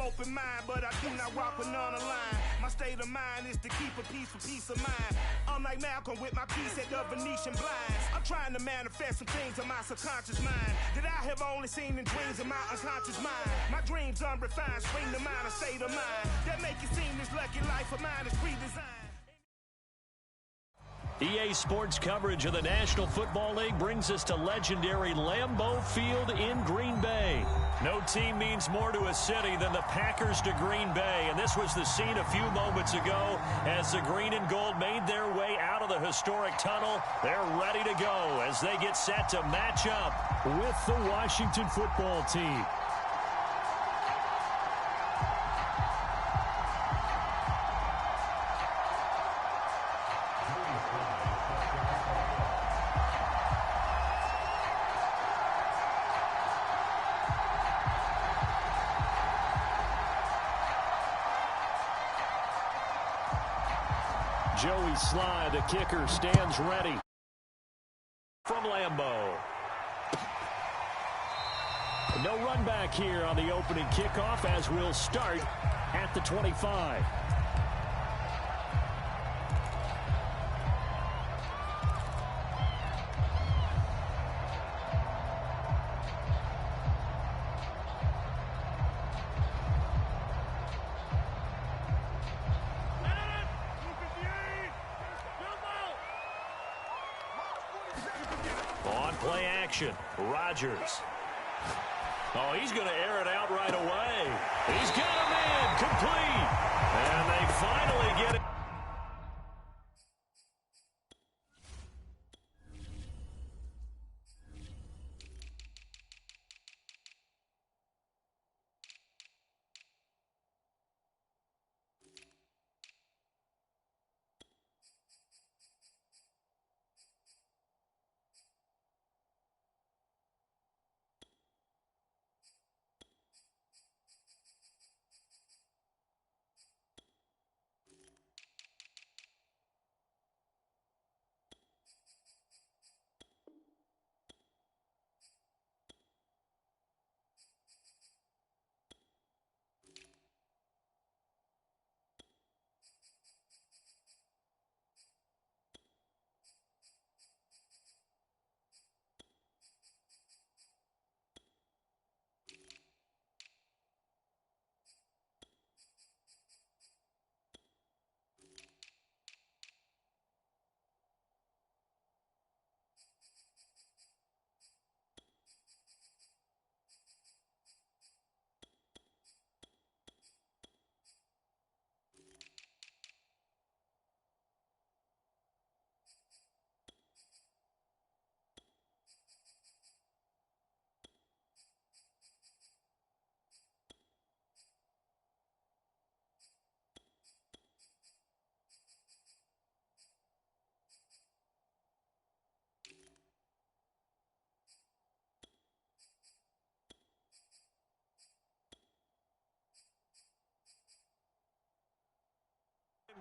open mind, but I do not walk with none aligned. My state of mind is to keep a peaceful peace of mind. I'm like Malcolm with my piece at the Venetian blinds. I'm trying to manifest some things in my subconscious mind that I have only seen in dreams in my unconscious mind. My dreams unrefined, spring to mind, a state of mind that make it seem this lucky life of mine is pre-designed. EA Sports coverage of the National Football League brings us to legendary Lambeau Field in Green Bay. No team means more to a city than the Packers to Green Bay, and this was the scene a few moments ago as the green and gold made their way out of the historic tunnel. They're ready to go as they get set to match up with the Washington football team. Joey Sly, the kicker, stands ready from Lambeau. No run back here on the opening kickoff as we'll start at the 25. On play action, Rodgers. Oh, he's going to air it out right away. He's got him in, complete. And they finally get it.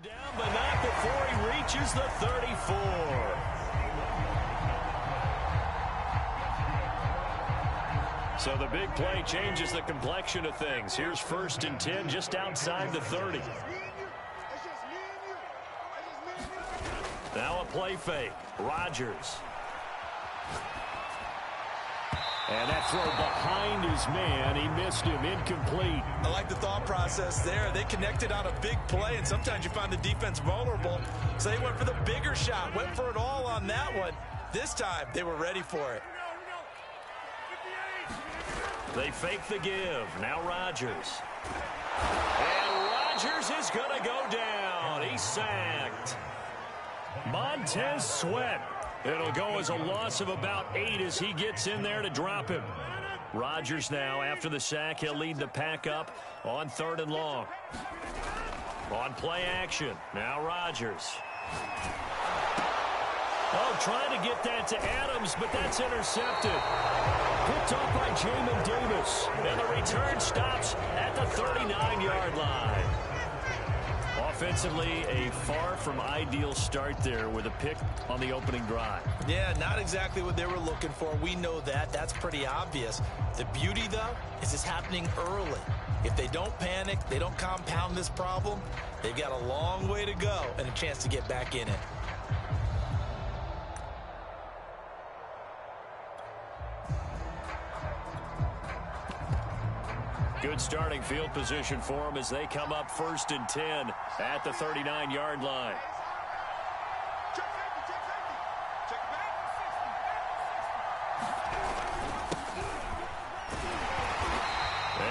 Down, but not before he reaches the 34. So the big play changes the complexion of things. Here's 1st and 10 just outside the 30. Now a play fake. Rodgers. And that throw behind his man, he missed him, incomplete. I like the thought process there. They connected on a big play, and sometimes you find the defense vulnerable. So they went for the bigger shot, went for it all on that one. This time, they were ready for it. They fake the give. Now Rodgers. And Rodgers is going to go down. He's sacked. Montez Sweat. It'll go as a loss of about 8 as he gets in there to drop him. Rodgers now, after the sack, he'll lead the pack up on 3rd and long. On play action, now Rodgers. Oh, trying to get that to Adams, but that's intercepted. Picked off by Jamin Davis. And the return stops at the 39-yard line. Offensively, a far from ideal start there with a pick on the opening drive. Yeah, not exactly what they were looking for. We know that. That's pretty obvious. The beauty, though, is it's happening early. If they don't panic, they don't compound this problem, they've got a long way to go and a chance to get back in it. Good starting field position for them as they come up 1st and 10 at the 39-yard line.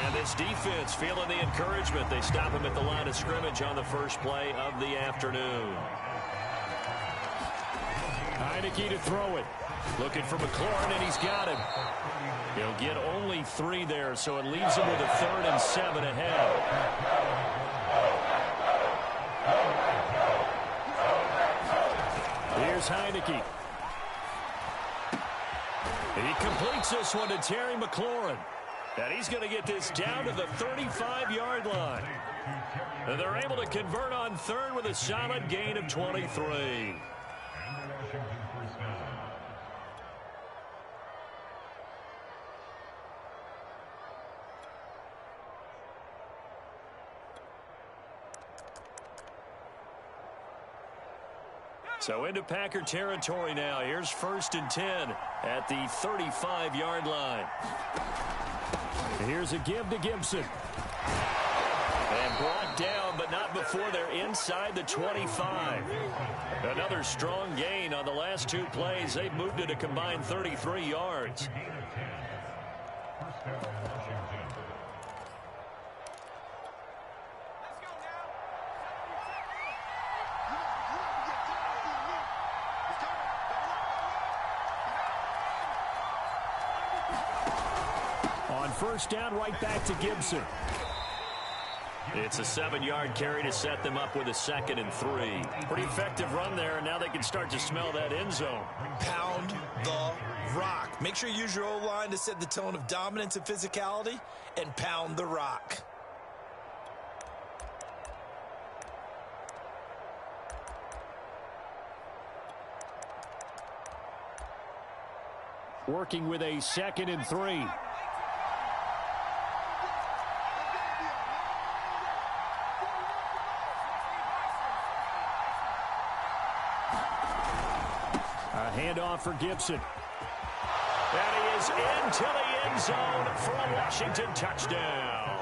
And this defense feeling the encouragement. They stop him at the line of scrimmage on the first play of the afternoon. Heineke to throw it. Looking for McLaurin, and he's got him. He'll get only 3 there, so it leaves him with a 3rd and 7 ahead. Here's Heineke. He completes this one to Terry McLaurin. And he's going to get this down to the 35-yard line. And they're able to convert on 3rd with a solid gain of 23. So into Packer territory now. Here's 1st and 10 at the 35-yard line. Here's a give to Gibson. And brought down, but not before they're inside the 25. Another strong gain on the last 2 plays. They've moved it a combined 33 yards. First down, right back to Gibson. It's a 7-yard carry to set them up with a 2nd and 3. Pretty effective run there, and now they can start to smell that end zone. Pound the rock. Make sure you use your O-line to set the tone of dominance and physicality, and pound the rock. Working with a 2nd and 3. Handoff for Gibson. And he is into the end zone for a Washington touchdown.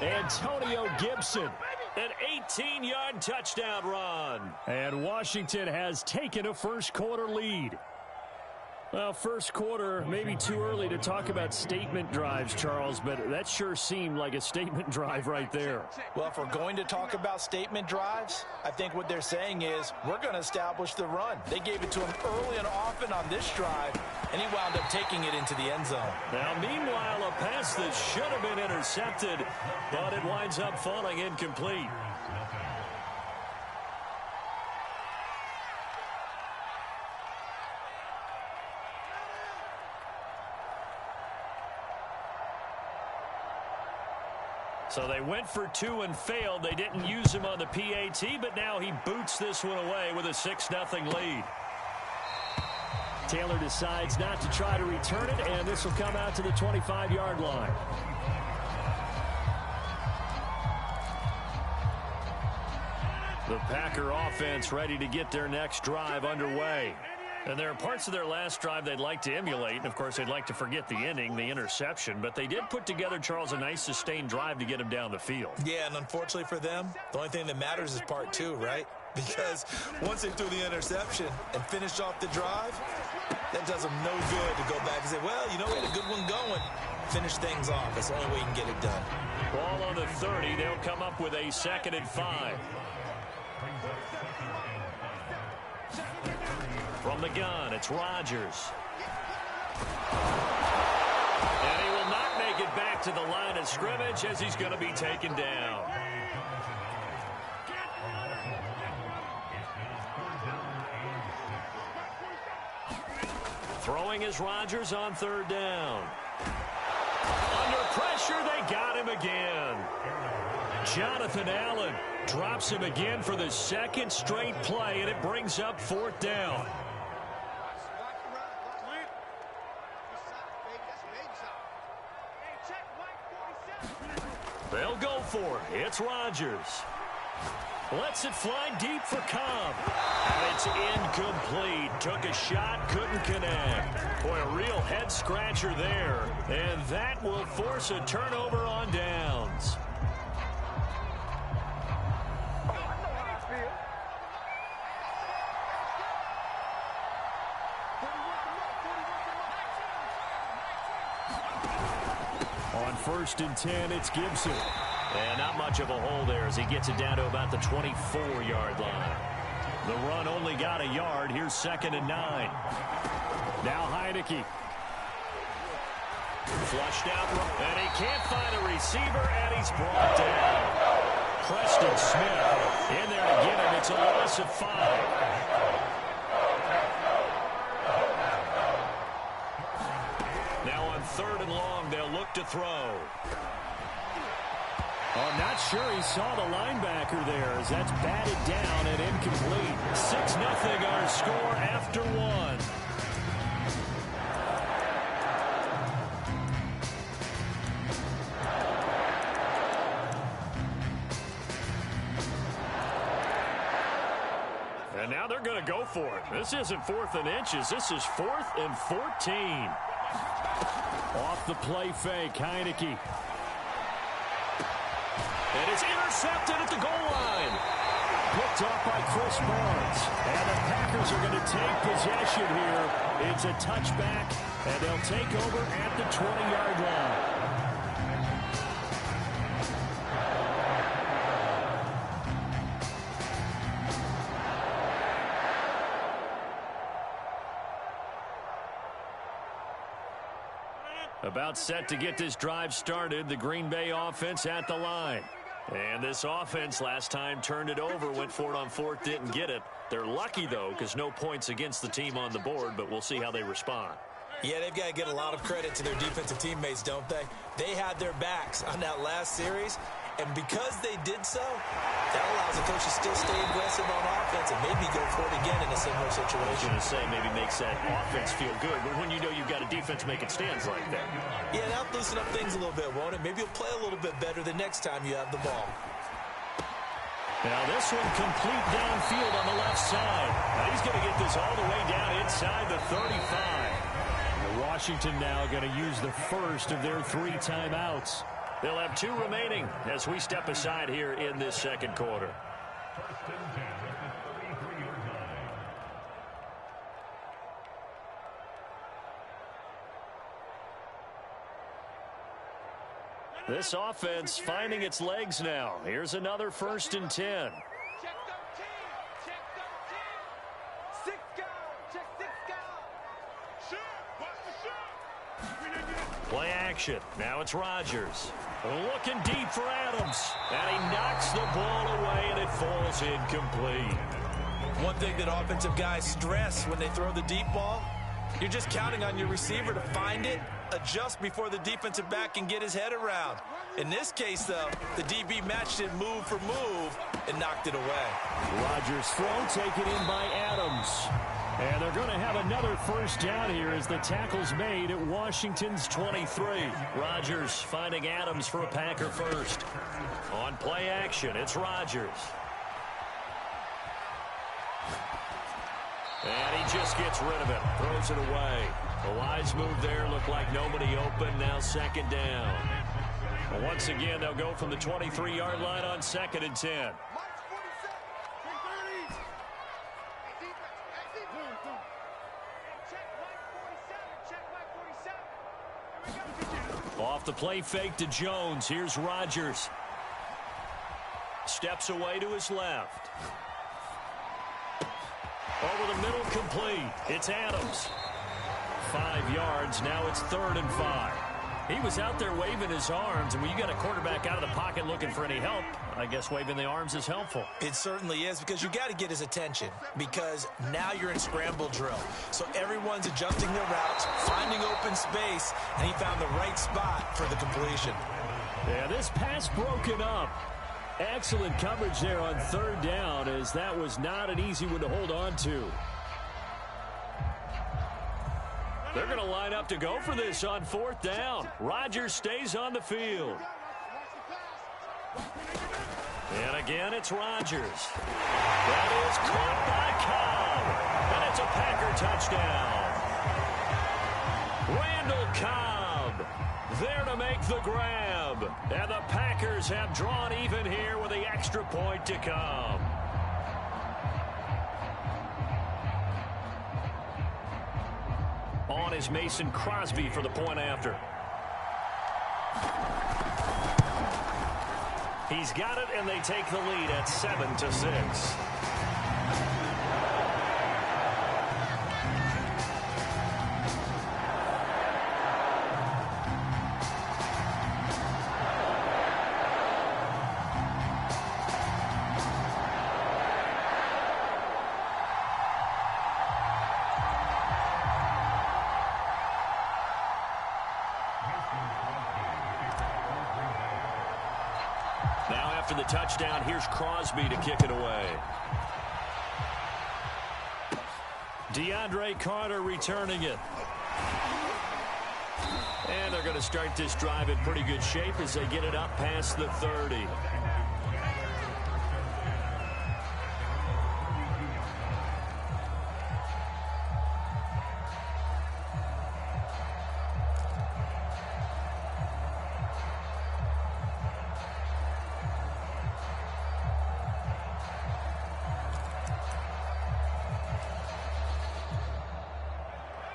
Antonio Gibson, an 18-yard touchdown run. And Washington has taken a first-quarter lead. Well, first quarter, maybe too early to talk about statement drives, Charles, but that sure seemed like a statement drive right there. Well, if we're going to talk about statement drives, I think what they're saying is we're going to establish the run. They gave it to him early and often on this drive, and he wound up taking it into the end zone. Now, meanwhile, a pass that should have been intercepted, but it winds up falling incomplete. So they went for 2 and failed. They didn't use him on the PAT, but now he boots this one away with a 6-0 lead. Taylor decides not to try to return it, and this will come out to the 25-yard line. The Packer offense ready to get their next drive underway. And there are parts of their last drive they'd like to emulate. And, of course, they'd like to forget the inning, the interception. But they did put together, Charles, a nice sustained drive to get him down the field. Yeah, and unfortunately for them, the only thing that matters is part 2, right? Because once they threw the interception and finished off the drive, that does them no good to go back and say, well, you know, we had a good one going. Finish things off. That's the only way you can get it done. Ball on the 30. They'll come up with a 2nd and 5. From the gun, it's Rodgers. And he will not make it back to the line of scrimmage as he's going to be taken down. Throwing is Rodgers on 3rd down. Under pressure, they got him again. Jonathan Allen drops him again for the second straight play, and it brings up 4th down. They'll go for it. It's Rodgers. Lets it fly deep for Cobb. And it's incomplete. Took a shot, couldn't connect. Boy, a real head-scratcher there. And that will force a turnover on downs. On 1st and 10, it's Gibson. And not much of a hole there as he gets it down to about the 24-yard line. The run only got a yard. Here's 2nd and 9. Now Heineke. Flushed out, and he can't find a receiver, and he's brought down. Preston Smith in there to get him. It's a loss of 5. Now on 3rd and long, they'll look to throw. I'm not sure he saw the linebacker there as that's batted down and incomplete. 6-0 our score after 1. And now they're going to go for it. This isn't 4th and inches. This is 4th and 14. Off the play fake, Heineke. And it's intercepted at the goal line. Picked off by Chris Barnes. And the Packers are going to take possession here. It's a touchback, and they'll take over at the 20-yard line. About set to get this drive started, the Green Bay offense at the line. And this offense last time turned it over, went for it on 4th, didn't get it. They're lucky, though, because no points against the team on the board, but we'll see how they respond. Yeah, they've got to get a lot of credit to their defensive teammates, don't they? They had their backs on that last series, and because they did so, that allows the coach to still stay aggressive on offense and maybe go for it again in a similar situation. I was going to say maybe makes that offense feel good, but when you know you've got a defense making stands like that. Yeah, that'll loosen up things a little bit, won't it? Maybe you'll play a little bit better the next time you have the ball. Now this one complete downfield on the left side. Now he's going to get this all the way down inside the 35. Washington now going to use the first of their 3 timeouts. They'll have 2 remaining as we step aside here in this second quarter. This offense finding its legs now. Here's another 1st and 10. Play action. Now it's Rodgers. Looking deep for Adams. And he knocks the ball away, and it falls incomplete. One thing that offensive guys stress when they throw the deep ball, you're just counting on your receiver to find it, adjust before the defensive back can get his head around. In this case, though, the DB matched it move for move and knocked it away. Rodgers' throw taken in by Adams. And they're going to have another 1st down here as the tackle's made at Washington's 23. Rodgers finding Adams for a Packer first. On play action, it's Rodgers. And he just gets rid of it, throws it away. A wise move there, looked like nobody open, now 2nd down. Well, once again, they'll go from the 23-yard line on 2nd and 10. Off the play fake to Jones. Here's Rodgers. Steps away to his left. Over the middle, complete. It's Adams. 5 yards. Now it's 3rd and 5. He was out there waving his arms, and when you got a quarterback out of the pocket looking for any help, I guess waving the arms is helpful. It certainly is, because you got to get his attention, because now you're in scramble drill. So everyone's adjusting their routes, finding open space, and he found the right spot for the completion. Yeah, this pass broken up. Excellent coverage there on third down, as that was not an easy one to hold on to. They're going to line up to go for this on fourth down. Rodgers stays on the field. And again, it's Rodgers. That is caught by Cobb. And it's a Packer touchdown. Randall Cobb there to make the grab. And the Packers have drawn even here with the extra point to come. On is Mason Crosby for the point after. He's got it, and they take the lead at 7-6. Now after the touchdown, here's Crosby to kick it away. DeAndre Carter returning it. And they're going to start this drive in pretty good shape as they get it up past the 30.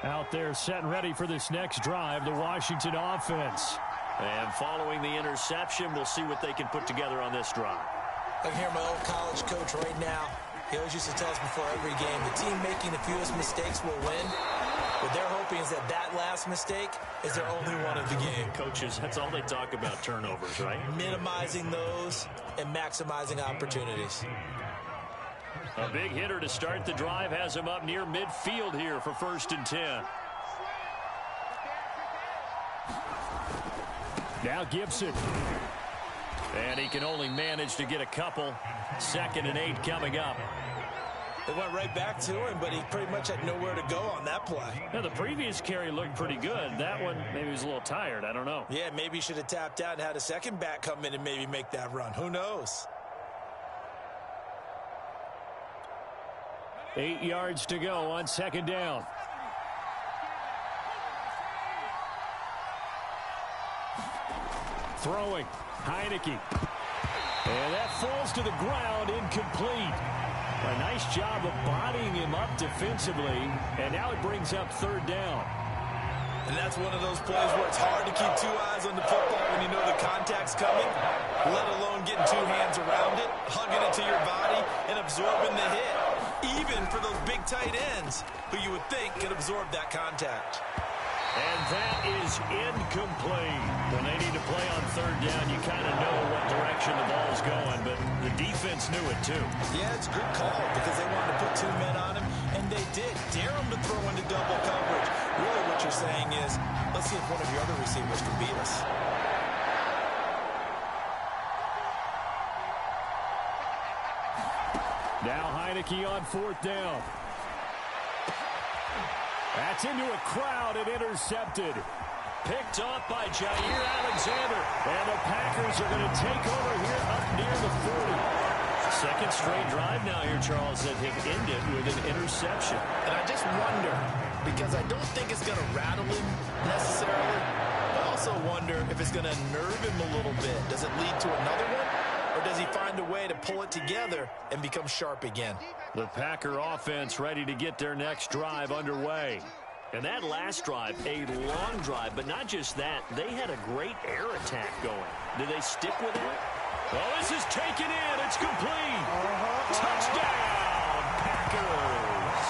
Out there set and ready for this next drive, the Washington offense. And following the interception, we'll see what they can put together on this drive. I can hear my old college coach right now. He always used to tell us before every game, the team making the fewest mistakes will win. What they're hoping is that that last mistake is their only one of the game. Coaches, that's all they talk about, turnovers, right? Minimizing those and maximizing opportunities. A big hitter to start the drive has him up near midfield here for 1st and 10. Now Gibson. And he can only manage to get a couple. 2nd and 8 coming up. They went right back to him, but he pretty much had nowhere to go on that play. Now, the previous carry looked pretty good. That one, maybe he was a little tired. I don't know. Yeah, maybe he should have tapped out and had a second back come in and maybe make that run. Who knows? 8 yards to go on 2nd down. Throwing. Heineke. And that falls to the ground, incomplete. A nice job of bodying him up defensively, and now it brings up 3rd down. And that's one of those plays where it's hard to keep 2 eyes on the football when you know the contact's coming, let alone getting 2 hands around it, hugging it to your body, and absorbing the hit. Even for those big tight ends who you would think could absorb that contact. And that is incomplete. When they need to play on 3rd down, you kind of know what direction the ball's going, but the defense knew it too. Yeah, it's a good call because they wanted to put 2 men on him, and they did. Dare him to throw into double coverage. Really what you're saying is, let's see if one of your other receivers can beat us. Now Heineke on 4th down. That's into a crowd and intercepted. Picked off by Jair Alexander. And the Packers are going to take over here up near the 40. 2nd straight drive now here, Charles, that have ended with an interception. And I just wonder, because I don't think it's going to rattle him necessarily, I also wonder if it's going to nerve him a little bit. Does it lead to another one? Or does he find a way to pull it together and become sharp again? The Packer offense ready to get their next drive underway. And that last drive, a long drive, but not just that. They had a great air attack going. Did they stick with it? Oh, this is taken in. It's complete. Touchdown, Packers.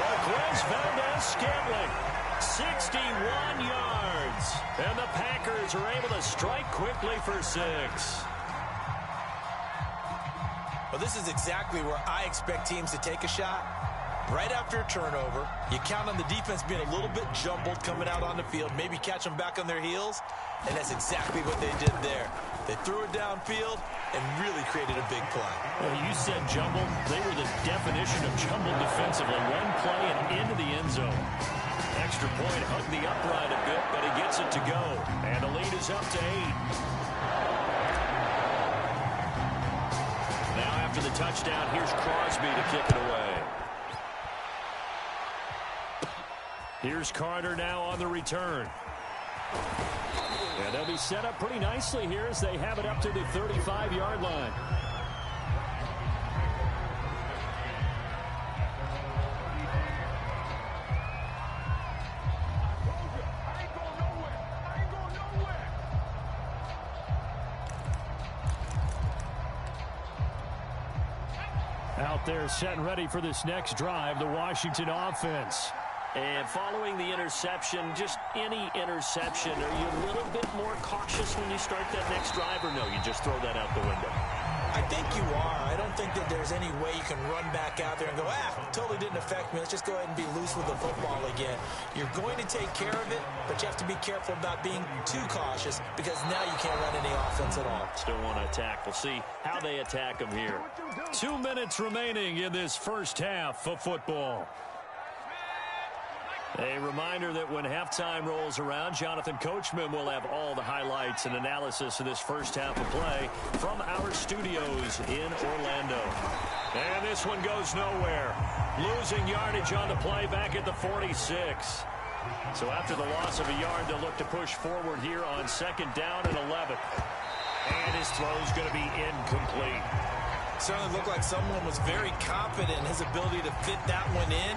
Marquez Valdez-Scantling, 61 yards. And the Packers are able to strike quickly for 6. Well, this is exactly where I expect teams to take a shot. Right after a turnover, you count on the defense being a little bit jumbled coming out on the field, maybe catch them back on their heels, and that's exactly what they did there. They threw it downfield and really created a big play. Well, you said jumble. They were the definition of jumble defensively. One play and into the end zone. Extra point, hugged the upright a bit, but he gets it to go. And the lead is up to 8. Now after the touchdown, here's Crosby to kick it away. Here's Carter now on the return. And they'll be set up pretty nicely here as they have it up to the 35-yard line. Out there set and ready for this next drive, the Washington offense. And following the interception, just any interception, are you a little bit more cautious when you start that next drive, or no, you just throw that out the window? I think you are. I don't think that there's any way you can run back out there and go, totally didn't affect me. Let's just go ahead and be loose with the football again. You're going to take care of it, but you have to be careful about being too cautious because now you can't run any offense at all. Still want to attack. We'll see how they attack them here. 2 minutes remaining in this first half of football. A reminder that when halftime rolls around, Jonathan Coachman will have all the highlights and analysis of this first half of play from our studios in Orlando. And this one goes nowhere. Losing yardage on the play back at the 46. So after the loss of a yard, they'll look to push forward here on second down and 11. And his throw's going to be incomplete. Certainly looked like someone was very confident in his ability to fit that one in.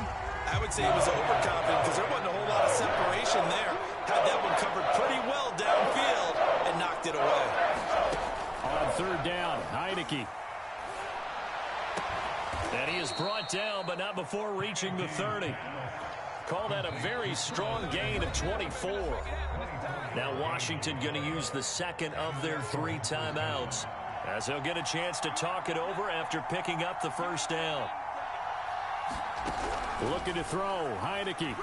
I would say he was overconfident because there wasn't a whole lot of separation there. Had that one covered pretty well downfield and knocked it away. On third down, Heineke. And he is brought down, but not before reaching the 30. Call that a very strong gain of 24. Now Washington going to use the second of their 3 timeouts as they'll get a chance to talk it over after picking up the first down. Looking to throw, Heineke.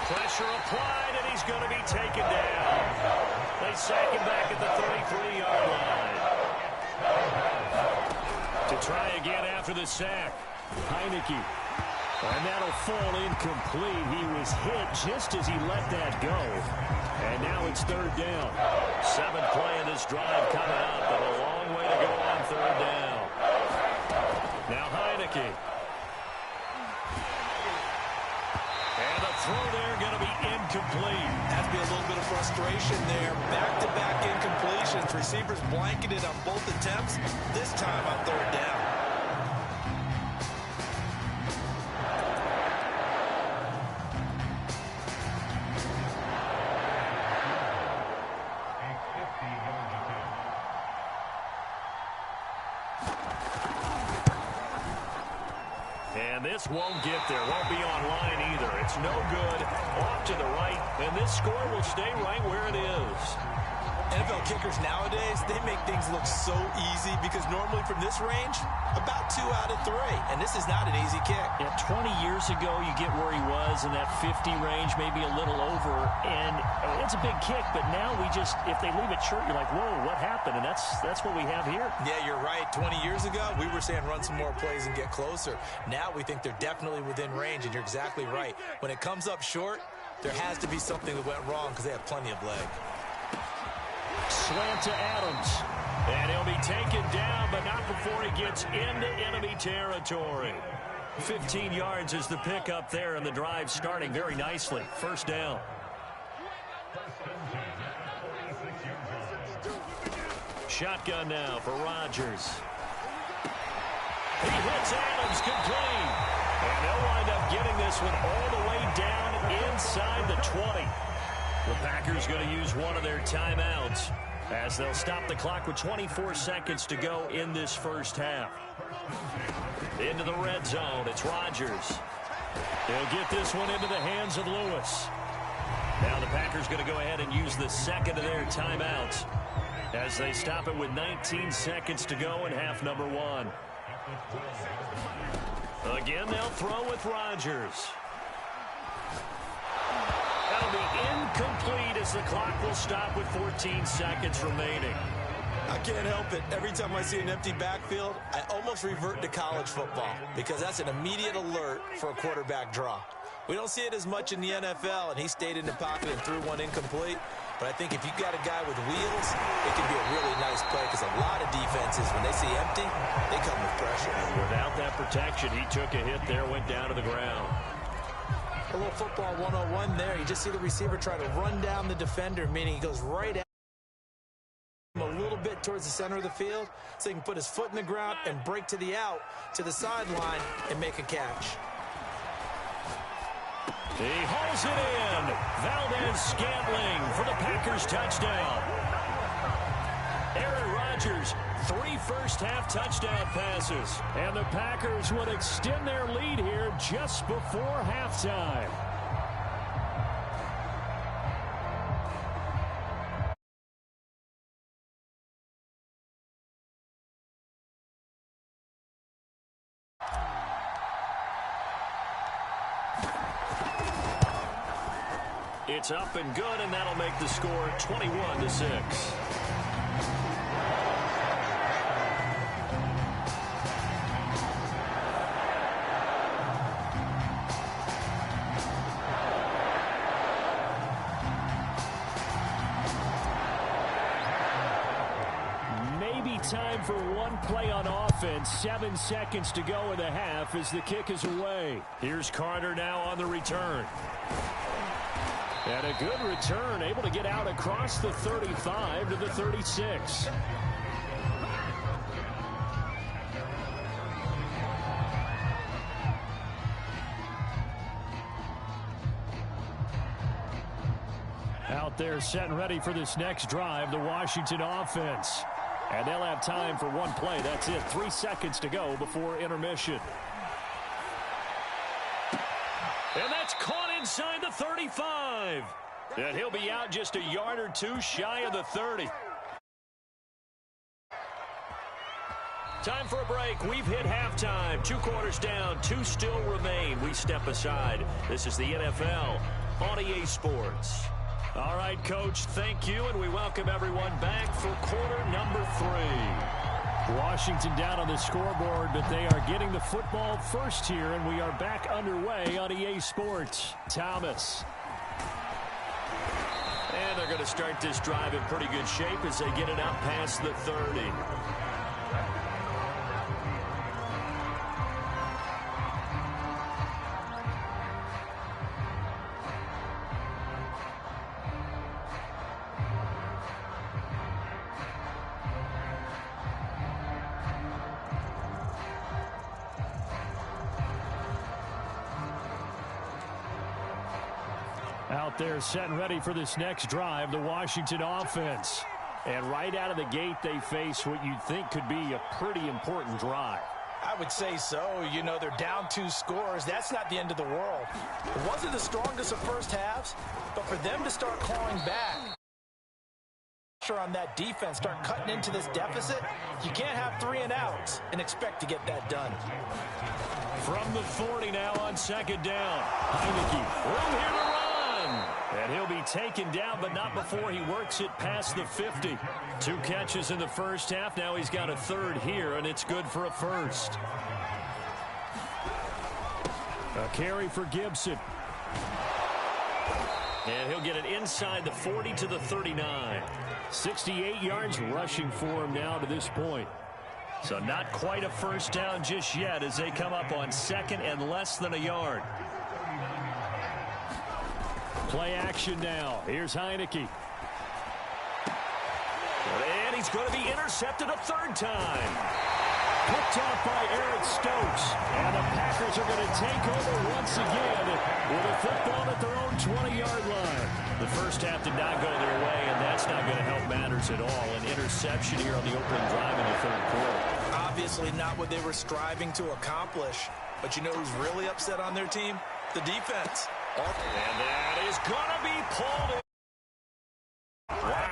Pressure applied, and he's going to be taken down. They sack him back at the 33-yard line. To try again after the sack, Heineke. And that'll fall incomplete. He was hit just as he let that go. And now it's third down. 7th play of this drive coming up, but a long way to go on third down. Now Heineke. And the throw there going to be incomplete. Has to be a little bit of frustration there. Back-to-back incompletions. Receivers blanketed on both attempts. This time on third down. This won't get there. Won't be online either. It's no good. Off to the right, and this score will stay right where it is. NFL kickers nowadays, they make things look so easy because normally from this range, about 2 out of 3. And this is not an easy kick. Yeah, 20 years ago, you get where he was in that 50 range, maybe a little over. And it's a big kick, but now we just, if they leave it short, you're like, whoa, what happened? And that's what we have here. Yeah, you're right. 20 years ago, we were saying run some more plays and get closer. Now we think they're definitely within range, and you're exactly right. When it comes up short, there has to be something that went wrong because they have plenty of leg. Slant to Adams. And he'll be taken down, but not before he gets into enemy territory. 15 yards is the pickup there, and the drive starting very nicely. First down. Shotgun now for Rodgers. He hits Adams complete. And they'll wind up getting this one all the way down inside the 20. The Packers going to use one of their timeouts as they'll stop the clock with 24 seconds to go in this first half. Into the red zone, it's Rodgers. He'll get this one into the hands of Lewis. Now the Packers going to go ahead and use the second of their timeouts as they stop it with 19 seconds to go in half number 1. Again, they'll throw with Rodgers. That'll be incomplete as the clock will stop with 14 seconds remaining. I can't help it. Every time I see an empty backfield, I almost revert to college football because that's an immediate alert for a quarterback draw. We don't see it as much in the NFL, and he stayed in the pocket and threw one incomplete. But I think if you've got a guy with wheels, it can be a really nice play because a lot of defenses, when they see empty, they come with pressure. And without that protection, he took a hit there, went down to the ground. A little football 101 there. You just see the receiver try to run down the defender, meaning he goes right at him a little bit towards the center of the field so he can put his foot in the ground and break to the out, to the sideline, and make a catch. He hauls it in. Valdez-Scantling for the Packers touchdown. Aaron Rodgers, 3 first-half touchdown passes. And the Packers would extend their lead here just before halftime. It's up and good, and that'll make the score 21-6. Maybe time for one play on offense. 7 seconds to go in the half as the kick is away. Here's Carter now on the return. And a good return, able to get out across the 35 to the 36. Out there set and ready for this next drive, the Washington offense. And they'll have time for one play. That's it. 3 seconds to go before intermission. And that's caught inside the 35. And he'll be out just a yard or two shy of the 30. Time for a break. We've hit halftime. 2 quarters down. 2 still remain. We step aside. This is the NFL on EA Sports. All right, Coach, thank you, and we welcome everyone back for quarter number 3. Washington down on the scoreboard, but they are getting the football first here, and we are back underway on EA Sports. Thomas. And they're going to start this drive in pretty good shape as they get it out past the 30. Out there set and ready for this next drive, the Washington offense. And right out of the gate, they face what you'd think could be a pretty important drive. I would say so. You know, they're down 2 scores. That's not the end of the world. It wasn't the strongest of first halves, but for them to start clawing back on that defense, start cutting into this deficit, you can't have 3 and outs and expect to get that done. From the 40 now on second down. Heineke, room here to run. And he'll be taken down, but not before he works it past the 50. 2 catches in the first half. Now he's got a 3rd here, and it's good for a 1st. A carry for Gibson. And he'll get it inside the 40 to the 39. 68 yards rushing for him now to this point. So not quite a first down just yet as they come up on 2nd and less than a yard. Play action now. Here's Heineke. And he's going to be intercepted a 3rd time. Picked off by Eric Stokes. And the Packers are going to take over once again with a football at their own 20-yard line. The first half did not go their way, and that's not going to help matters at all. An interception here on the opening drive in the 3rd quarter. Obviously not what they were striving to accomplish. But you know who's really upset on their team? The defense. And that is going to be pulled in. Wow.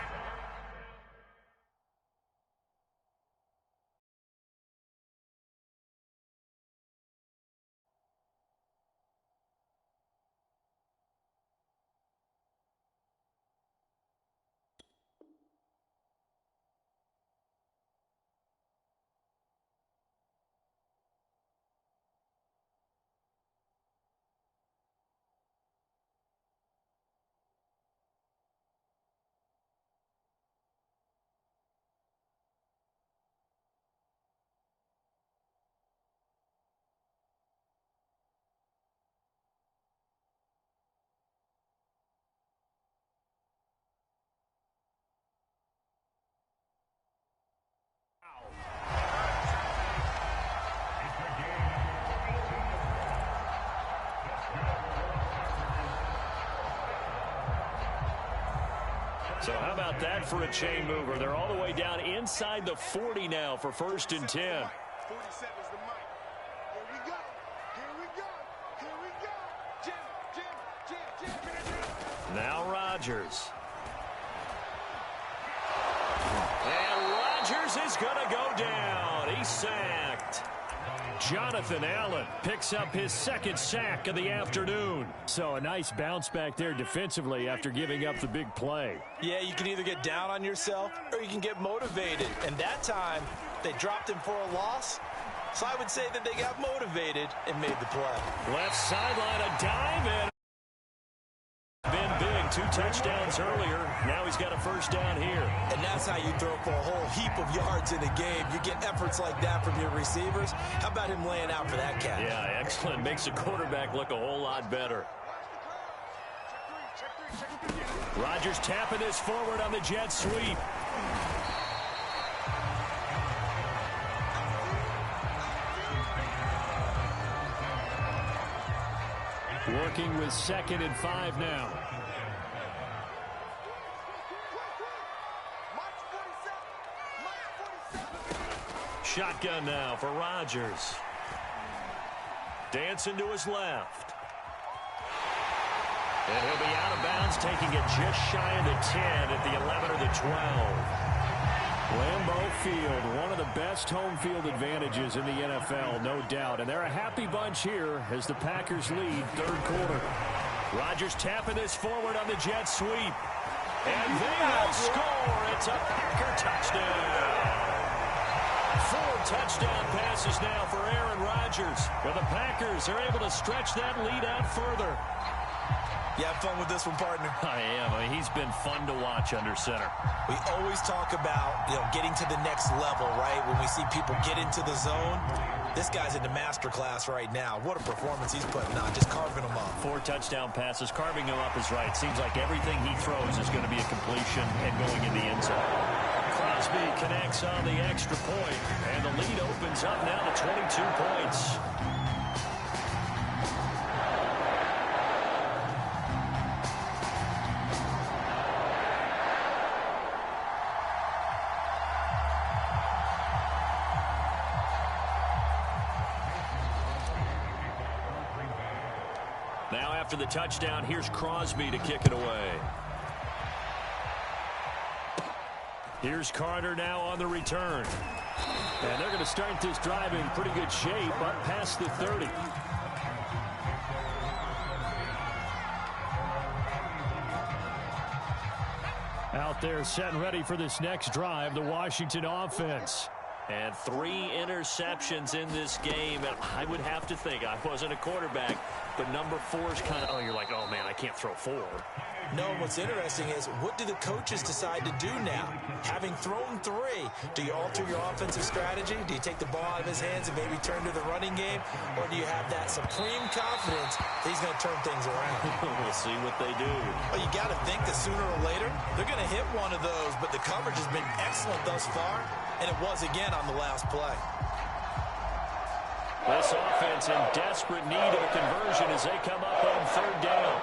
So how about that for a chain mover? They're all the way down inside the 40 now for 1st and 10. 47's the mic. Here we go. Here we go. Here we go. Jim. Now Rodgers. And Rodgers is going to go down. He's sacked. Jonathan Allen picks up his 2nd sack of the afternoon. So a nice bounce back there defensively after giving up the big play. Yeah, you can either get down on yourself or you can get motivated. And that time, they dropped him for a loss. So I would say that they got motivated and made the play. Left sideline, a dive, and been big. 2 touchdowns earlier. Now he's got a 1st down here. And that's how you throw for a whole heap of yards in a game. You get efforts like that from your receivers. How about him laying out for that cat? Yeah, excellent. Makes the quarterback look a whole lot better. Rodgers tapping this forward on the jet sweep. Working with 2nd and 5 now. Shotgun now for Rodgers. Dancing to his left. And he'll be out of bounds, taking it just shy of the 10 at the 11 or the 12. Lambeau Field, one of the best home field advantages in the NFL, no doubt. And they're a happy bunch here as the Packers lead 3rd quarter. Rodgers tapping this forward on the jet sweep. And they will score. It's a Packer touchdown. 4 touchdown passes now for Aaron Rodgers. But the Packers are able to stretch that lead out further. You have fun with this one, partner? I am. I mean, he's been fun to watch under center. We always talk about, getting to the next level, right? When we see people get into the zone, this guy's in the master class right now. What a performance he's putting on, just carving them up. 4 touchdown passes. Carving them up is right. Seems like everything he throws is going to be a completion and going in the end zone. Crosby connects on the extra point, and the lead opens up now to 22 points. Now after the touchdown, here's Crosby to kick it away. Here's Carter now on the return. And they're going to start this drive in pretty good shape up past the 30. Out there set and ready for this next drive, the Washington offense. And 3 interceptions in this game. And I would have to think, I wasn't a quarterback, but number 4 is kind of, you're like, oh, man, I can't throw 4. No, what's interesting is, what do the coaches decide to do now? Having thrown 3, do you alter your offensive strategy? Do you take the ball out of his hands and maybe turn to the running game? Or do you have that supreme confidence that he's going to turn things around? We'll see what they do. Well, you got to think that sooner or later, they're going to hit one of those, but the coverage has been excellent thus far, and it was again on the last play. This offense in desperate need of a conversion as they come up on 3rd down.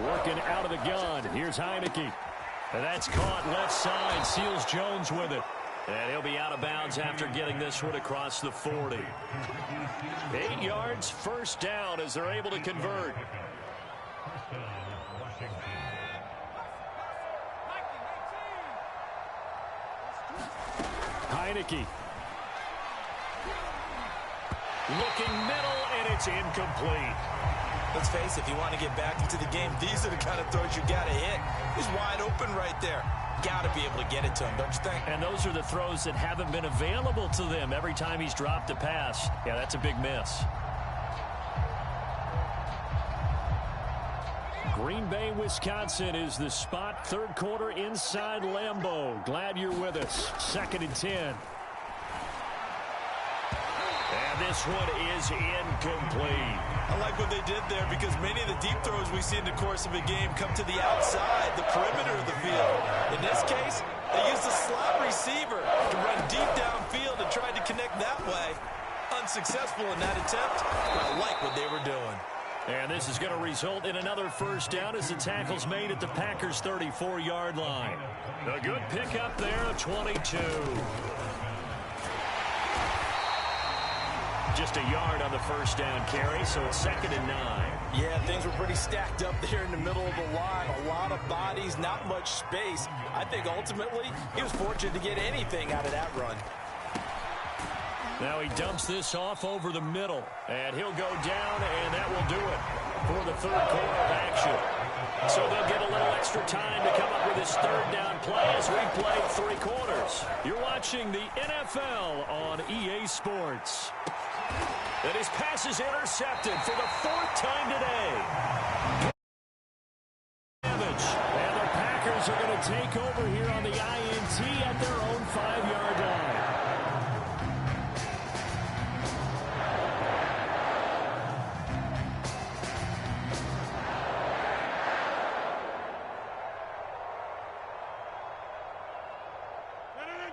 Working out of the gun. Here's Heineke. And that's caught left side. Seals Jones with it. And he'll be out of bounds after getting this one across the 40. 8 yards, 1st down as they're able to convert. Heineke. Looking middle, and it's incomplete. Let's face it, if you want to get back into the game, these are the kind of throws you got to hit. He's wide open right there. Got to be able to get it to him, don't you think? And those are the throws that haven't been available to them every time he's dropped a pass. Yeah, that's a big miss. Green Bay, Wisconsin is the spot. 3rd quarter inside Lambeau. Glad you're with us. 2nd and 10. And this one is incomplete. I like what they did there because many of the deep throws we see in the course of a game come to the outside, the perimeter of the field. In this case, they used a slot receiver to run deep downfield and tried to connect that way. Unsuccessful in that attempt, but I like what they were doing. And this is going to result in another first down as the tackle's made at the Packers' 34-yard line. A good pickup there of 22. Just a yard on the first down carry, so it's 2nd and 9. Yeah, things were pretty stacked up there in the middle of the line. A lot of bodies, not much space. I think ultimately he was fortunate to get anything out of that run. Now he dumps this off over the middle, and he'll go down, and that will do it for the third quarter of action. So they'll get a little extra time to come up with this third down play as we play 3 quarters. You're watching the NFL on EA Sports. And his pass is intercepted for the 4th time today. And the Packers are going to take over here on the INT at their own 5-yard line.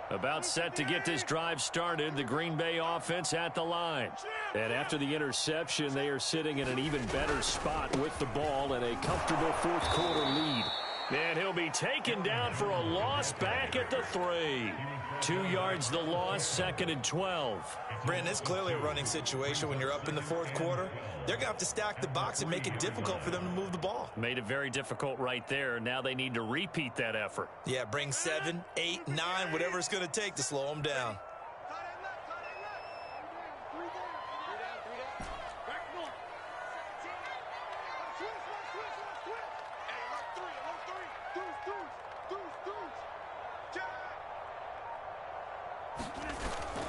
About set to get this drive started, the Green Bay offense at the line. And after the interception, they are sitting in an even better spot with the ball and a comfortable 4th quarter lead. And he'll be taken down for a loss back at the 3. 2 yards the loss, 2nd and 12. Brandon, it's clearly a running situation when you're up in the 4th quarter. They're going to have to stack the box and make it difficult for them to move the ball. Made it very difficult right there. Now they need to repeat that effort. Yeah, bring 7, 8, 9, whatever it's going to take to slow them down.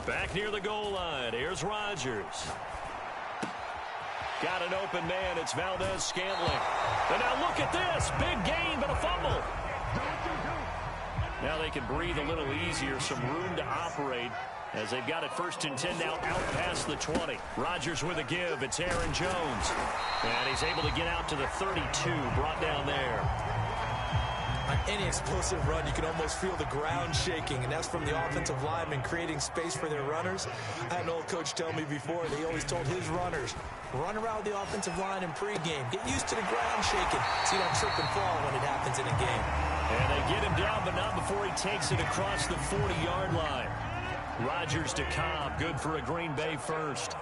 Back near the goal line, here's Rodgers. Got an open man, it's Valdez-Scantling. And now look at this, big gain, but a fumble. Now they can breathe a little easier, some room to operate as they've got it 1st and 10 now out past the 20. Rodgers with a give, it's Aaron Jones. And he's able to get out to the 32, brought down there. On any explosive run, you can almost feel the ground shaking, and that's from the offensive linemen creating space for their runners. I had an old coach tell me before, he always told his runners, run around the offensive line in pregame. Get used to the ground shaking so you don't trip and fall when it happens in a game. And they get him down, but not before he takes it across the 40-yard line. Rodgers to Cobb, good for a Green Bay first.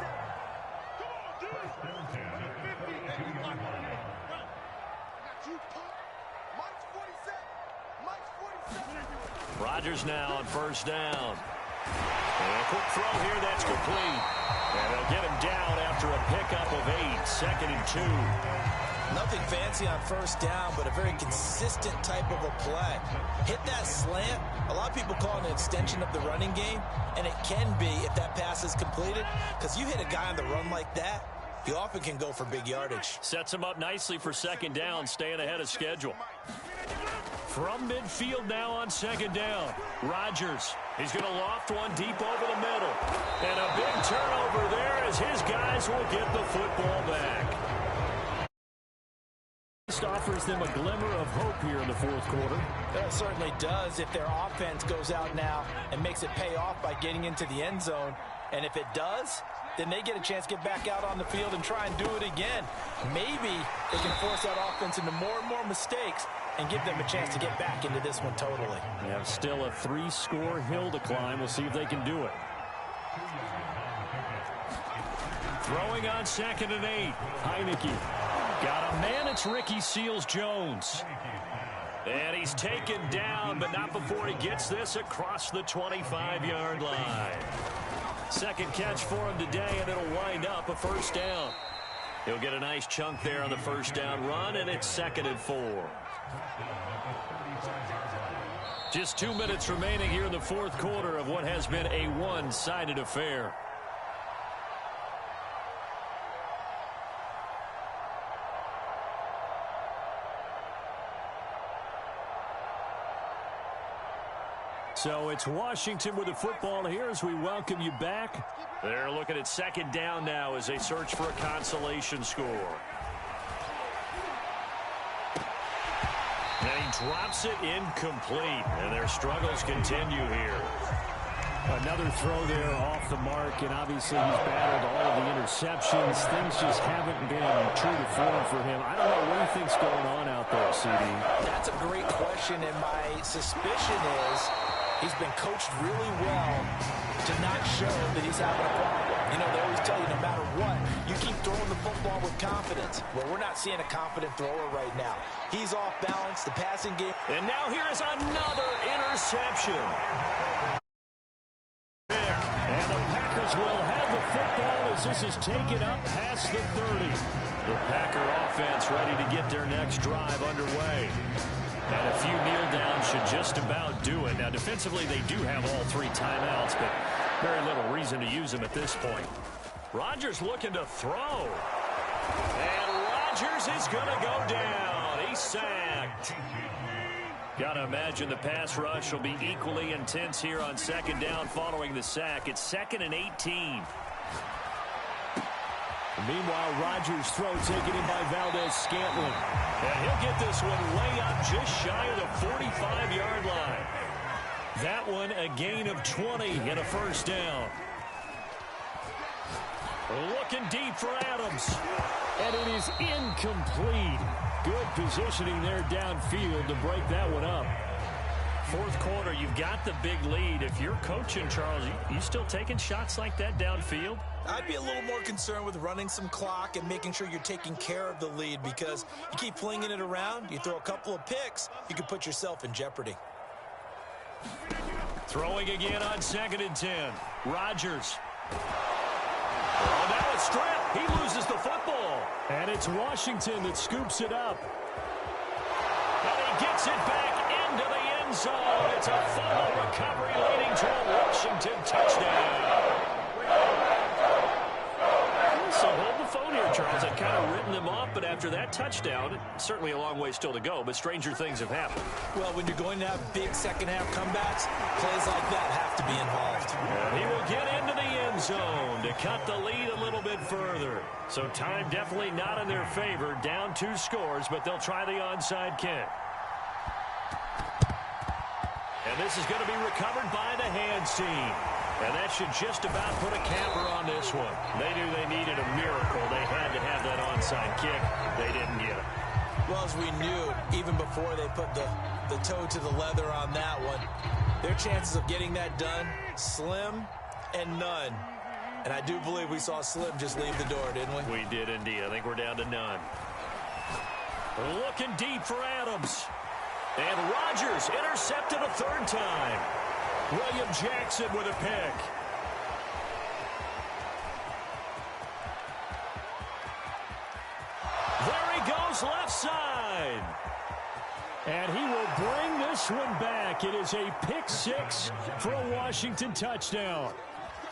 Rodgers now on 1st down. And a quick throw here, that's complete. And they'll get him down after a pickup of 8, 2nd and 2. Nothing fancy on 1st down, but a very consistent type of a play. Hit that slant. A lot of people call it an extension of the running game, and it can be if that pass is completed, because you hit a guy on the run like that, you often can go for big yardage. Sets him up nicely for 2nd down, staying ahead of schedule. From midfield now on 2nd down. Rodgers, he's going to loft one deep over the middle. And a big turnover there as his guys will get the football back. This offers them a glimmer of hope here in the 4th quarter. That certainly does if their offense goes out now and makes it pay off by getting into the end zone. And if it does, then they get a chance to get back out on the field and try and do it again. Maybe they can force that offense into more and more mistakes and give them a chance to get back into this one totally. They have still a 3-score hill to climb. We'll see if they can do it. Throwing on 2nd and 8. Heineke. Got a man, it's Ricky Seals-Jones. And he's taken down, but not before he gets this across the 25-yard line. 2nd catch for him today, and it'll wind up a 1st down. He'll get a nice chunk there on the 1st down run, and it's 2nd and 4. Just 2 minutes remaining here in the 4th quarter of what has been a one-sided affair. So it's Washington with the football here as we welcome you back. They're looking at 2nd down now as they search for a consolation score. And he drops it incomplete, and their struggles continue here. Another throw there off the mark, and obviously he's battled all of the interceptions. Things just haven't been true to form for him. I don't know what he thinks going on out there, CD. That's a great question, and my suspicion is he's been coached really well to not show that he's having a problem. You know, they always tell you no matter what, you keep throwing the football with confidence. Well, we're not seeing a confident thrower right now. He's off balance, the passing game. And now here is another interception. And the Packers will have the football as this is taken up past the 30. The Packer offense ready to get their next drive underway. And a few kneel downs should just about do it. Now, defensively, they do have all 3 timeouts, but very little reason to use them at this point. Rodgers looking to throw. And Rodgers is going to go down. He's sacked. Got to imagine the pass rush will be equally intense here on second down following the sack. It's 2nd and 18. Meanwhile, Rodgers' throw taken in by Valdez-Scantling. And he'll get this one way up just shy of the 45-yard line. That one a gain of 20 and a first down. Looking deep for Adams. And it is incomplete. Good positioning there downfield to break that one up. Fourth quarter, you've got the big lead. If you're coaching, Charles, you still taking shots like that downfield? I'd be a little more concerned with running some clock and making sure you're taking care of the lead, because you keep flinging it around, you throw a couple of picks, you could put yourself in jeopardy. Throwing again on 2nd and 10. Rodgers. Oh, now it's stripped. He loses the football. And it's Washington that scoops it up. And he gets it back into the end zone. It's a fumble recovery leading to a Washington touchdown. So hold the phone here, Charles. I've kind of written them off, but after that touchdown, certainly a long way still to go, but stranger things have happened. Well, when you're going to have big second-half comebacks, plays like that have to be involved. And he will get into the end zone to cut the lead a little bit further. So time definitely not in their favor. Down 2 scores, but they'll try the onside kick. And this is going to be recovered by the hands team. And that should just about put a capper on this one. They knew they needed a miracle. They had to have that onside kick. They didn't get it. Well, as we knew, even before they put the toe to the leather on that one, their chances of getting that done, slim and none. And I do believe we saw Slim just leave the door, didn't we? We did indeed. I think we're down to none. Looking deep for Adams. And Rodgers intercepted a 3rd time. William Jackson with a pick. There he goes left side. And he will bring this one back. It is a pick 6 for a Washington touchdown.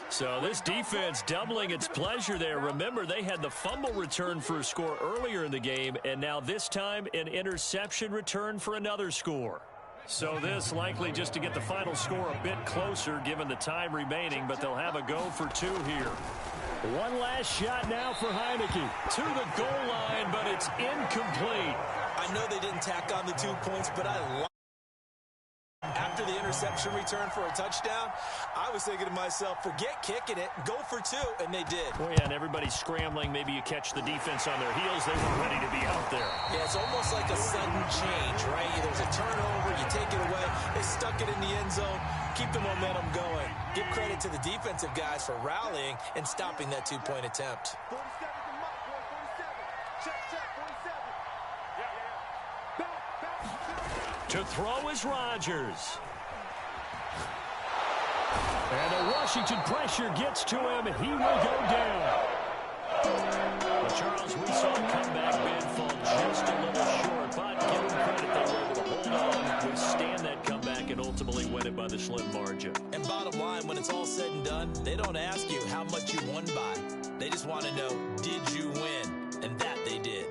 So this defense doubling its pleasure there. Remember, they had the fumble return for a score earlier in the game, and now this time an interception return for another score. So this likely just to get the final score a bit closer given the time remaining, but they'll have a go for 2 here. One last shot now for Heineke. To the goal line, but it's incomplete. I know they didn't tack on the 2 points, but I like after the interception return for a touchdown, I was thinking to myself, forget kicking it, go for 2, and they did. Oh, yeah, and everybody's scrambling. Maybe you catch the defense on their heels. They weren't ready to be out there. Yeah, it's almost like a sudden change, right? There's a turnover, you take it away, they stuck it in the end zone, keep the momentum going. Give credit to the defensive guys for rallying and stopping that 2-point attempt. 47 the mark, boy, 47. Check, 47. To throw is Rodgers. And the Washington pressure gets to him. He will go down. Well, Charles, we saw the comeback bid fall just a little short, but give them credit. They were able to hold on, withstand that comeback, and ultimately win it by the slim margin. And bottom line, when it's all said and done, they don't ask you how much you won by. They just want to know, did you win? And that they did.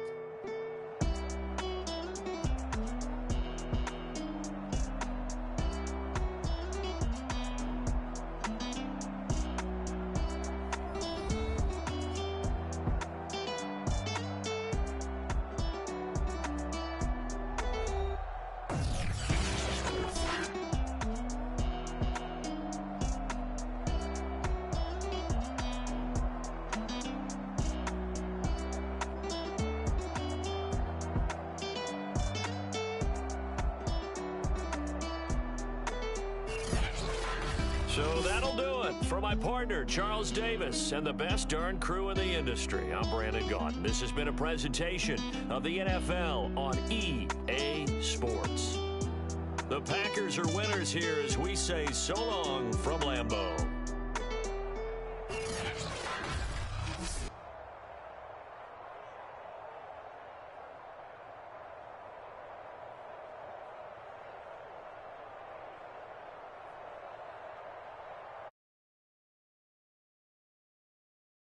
So that'll do it. For my partner, Charles Davis, and the best darn crew in the industry, I'm Brandon Gaudin. This has been a presentation of the NFL on EA Sports. The Packers are winners here as we say so long from Lambeau.